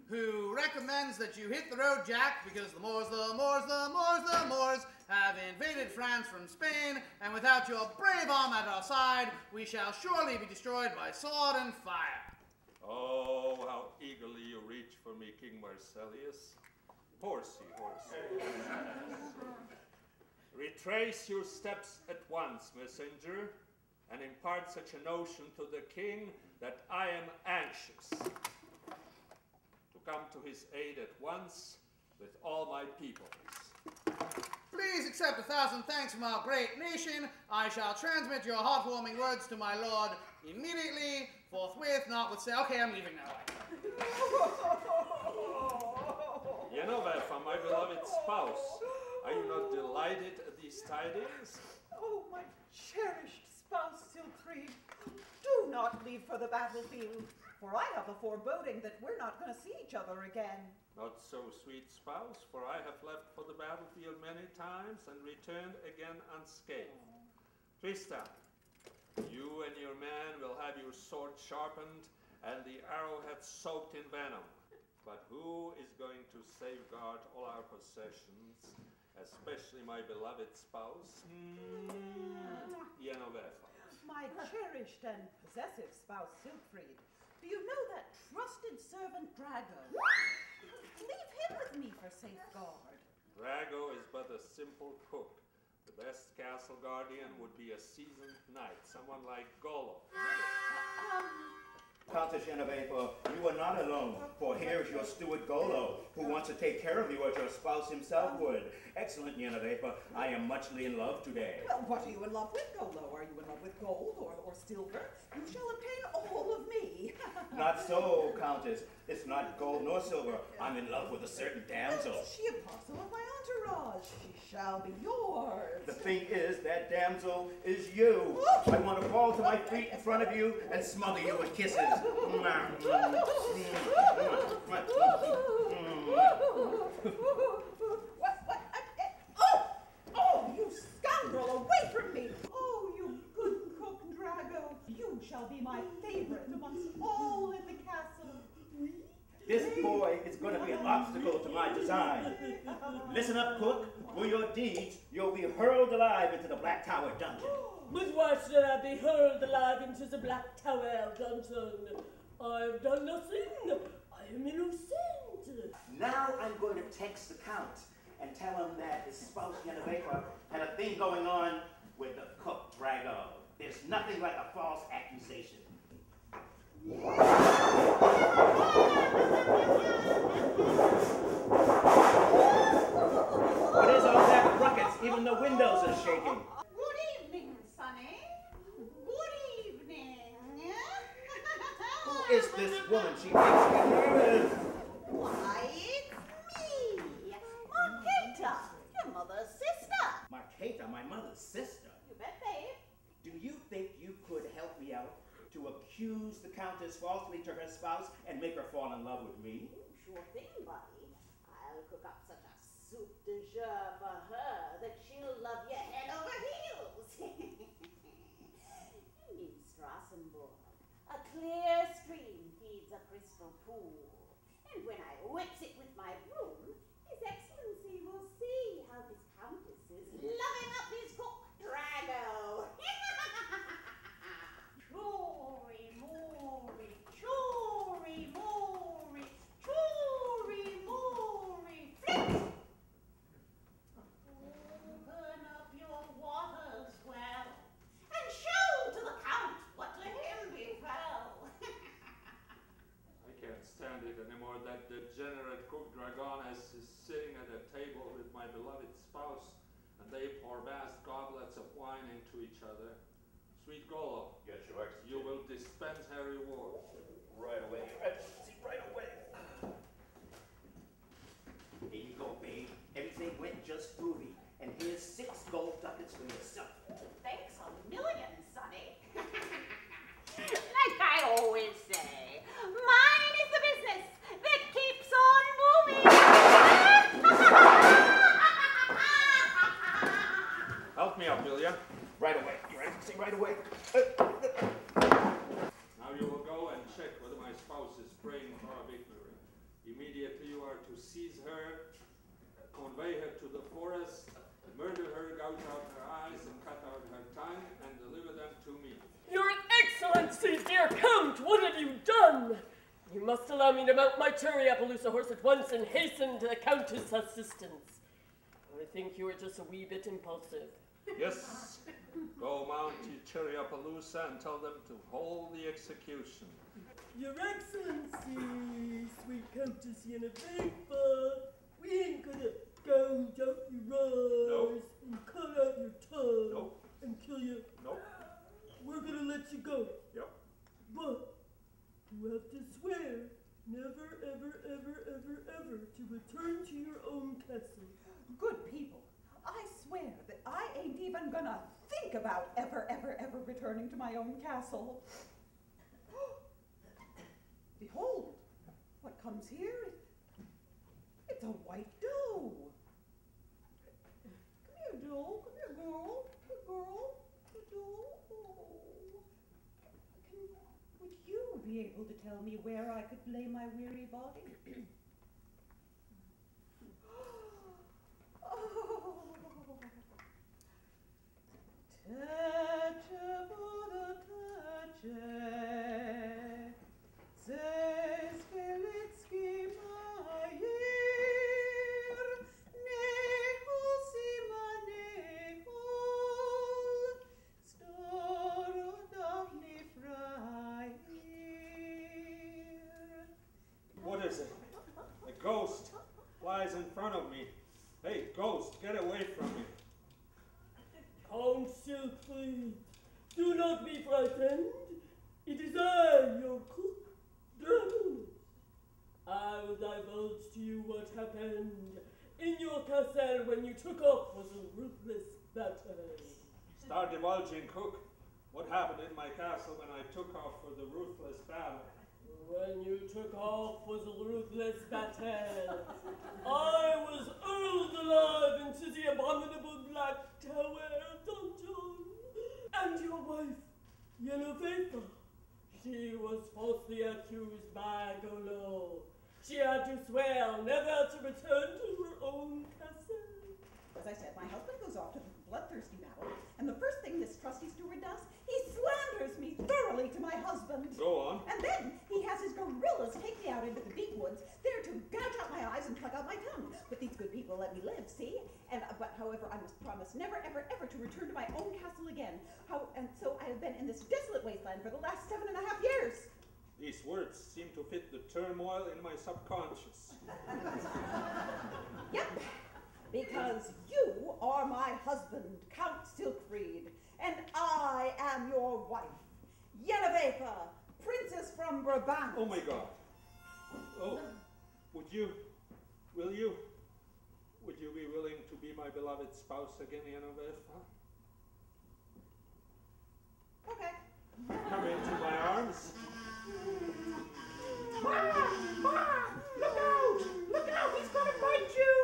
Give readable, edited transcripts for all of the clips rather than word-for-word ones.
Who recommends that you hit the road, Jack, because the Moors have invaded France from Spain, and without your brave arm at our side, we shall surely be destroyed by sword and fire. Oh, how eagerly you reach for me, King Marcellius. Horsey. Retrace your steps at once, messenger, and impart such a notion to the king that I am anxious to come to his aid at once with all my peoples. Please accept 1,000 thanks from our great nation. I shall transmit your heartwarming words to my lord immediately, forthwith, notwithstanding. Okay, I'm leaving now. Genevieve, my beloved spouse, are you not delighted at these tidings? Oh, my cherished spouse, Silfried, do not leave for the battlefield, for I have a foreboding that we're not going to see each other again. Not so, sweet spouse, for I have left for the battlefield many times and returned again unscathed. Tristan, you and your man will have your sword sharpened and the arrowhead soaked in venom. But who is going to safeguard all our possessions, especially my beloved spouse, Genevieve? My cherished and possessive spouse, Silfried, do you know that trusted servant Drago? Leave him with me for safeguard. Drago is but a simple cook. The best castle guardian would be a seasoned knight, someone like Gollo. Countess Genevieve, you are not alone, for here is your steward Gollo, who wants to take care of you as your spouse himself would. Excellent, Genevieve. I am muchly in love today. Well, what are you in love with, Gollo? Are you in love with gold or silver? You shall obtain all of me. Not so, Countess. It's not gold nor silver. I'm in love with a certain damsel. Is she a parcel of my entourage? She shall be yours. The thing is, that damsel is you. I want to fall to my feet in front of you and smother you with kisses. Oh, you scoundrel, away from me! Oh, you good cook, Drago. You shall be my favorite amongst all in the castle. This boy is going to be an obstacle to my design. Listen up, cook. For your deeds, you'll be hurled alive into the Black Tower dungeon. But why should I be hurled alive into the Black Tower dungeon? I've done nothing. I am innocent. Now I'm going to text the Count and tell him that his spouse Genevieve had a thing going on with the cook Drago. There's nothing like a false accusation. What is all that ruckus? Even the windows are shaking. Good evening, Sonny. Good evening. Who is this woman? She makes me nervous. Why, it's me, Marqueta, your mother's sister. Marqueta, my mother's sister. You bet, babe. Do you think you could help me out to accuse the Countess falsely to her spouse and make her fall in love with me? Sure thing, buddy. I'll cook up such a soup de jour for her that she'll love you head over heels. In Strassenburg, a clear stream feeds a crystal pool, and when I whips it with my broom, His Excellency will see how his Countess is loving up his cook, Drago. Chory, mory, chory, mory, chory, mory, flip! Open up your waters well, and show to the Count what to him befell. I can't stand it anymore. That degenerate cook Dragonis is sitting at a table with my beloved spouse, and they pour vast goblets of wine into each other. Sweet Gollo, Yes, Your Excellency. you will dispense her reward. gold ducats for yourself. Thanks a million, Sonny. Like I always say, mine is the business that keeps on moving. Help me up, will you? Right away. Your Excellency, right away. Now you will go and check whether my spouse is praying for a victory. Immediately you are to seize her, convey her to the forest, murder her, gouge out her eyes, and cut out her tongue, and deliver them to me. Your Excellency, dear Count, what have you done? You must allow me to mount my Cherry-Appaloosa horse at once and hasten to the Countess' assistance. I think you are just a wee bit impulsive. Yes, go mount your Cherry-Appaloosa and tell them to hold the execution. Your Excellency, sweet Countess Yennefer, we ain't gonna gouge out your eyes Nope. and cut out your tongue Nope. and kill you. Nope. We're gonna let you go. Yep. But you have to swear never, ever, ever, ever, ever to return to your own castle. Good people, I swear that I ain't even gonna think about ever, ever, ever returning to my own castle. Behold, what comes here? It's a white doe. Come here, doe. Come here, girl. Good girl. Good doe. Oh. Would you be able to tell me where I could lay my weary body? What is it? A ghost lies in front of me. Hey, ghost, get away from me. Count Silkfried, do not be frightened. It is I, your cook, Dragon. I will divulge to you what happened in your castle when you took off for the ruthless battle. Start divulging, cook. What happened in my castle when I took off for the ruthless battle? When you took off for the ruthless battle, I was hurled alive into the abominable Black Tower dungeon. And your wife, Yennefer, she was falsely accused by Golo. She had to swear never to return to her own castle. As I said, my husband goes off to the bloodthirsty battle, and the first thing this trusty steward does, he slanders me thoroughly to my husband. Go on. And then he has his gorillas take me out into the deep woods, there to gouge out my eyes and pluck out my tongue. But these good people let me live, see? But however, I must promise never, ever, ever to return to my own castle again. And so I have been in this desolate wasteland for the last 7.5 years. These words seem to fit the turmoil in my subconscious. Yep, because you are my husband, Count Silkfried, and I am your wife, Yennefer, Princess from Brabant. Oh my God. Oh, would you be willing to be my beloved spouse again, Yennefer? Okay. Come into my arms. Look out! Look out! He's gonna bite you!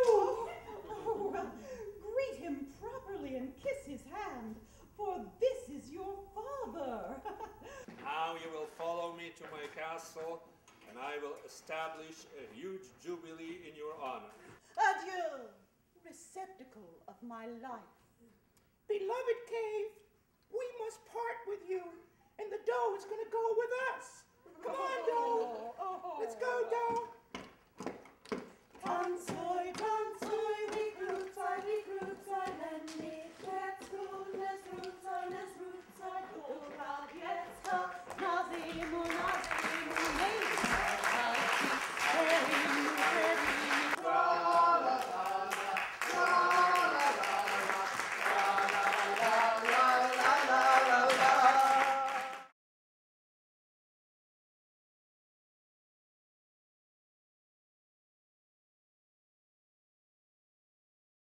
Oh, well, greet him properly and kiss his hand, for this is your father. Now you will follow me to my castle, and I will establish a huge jubilee in your honor. Adieu, receptacle of my life. Beloved cave, we must part with you, and the doe is going to go with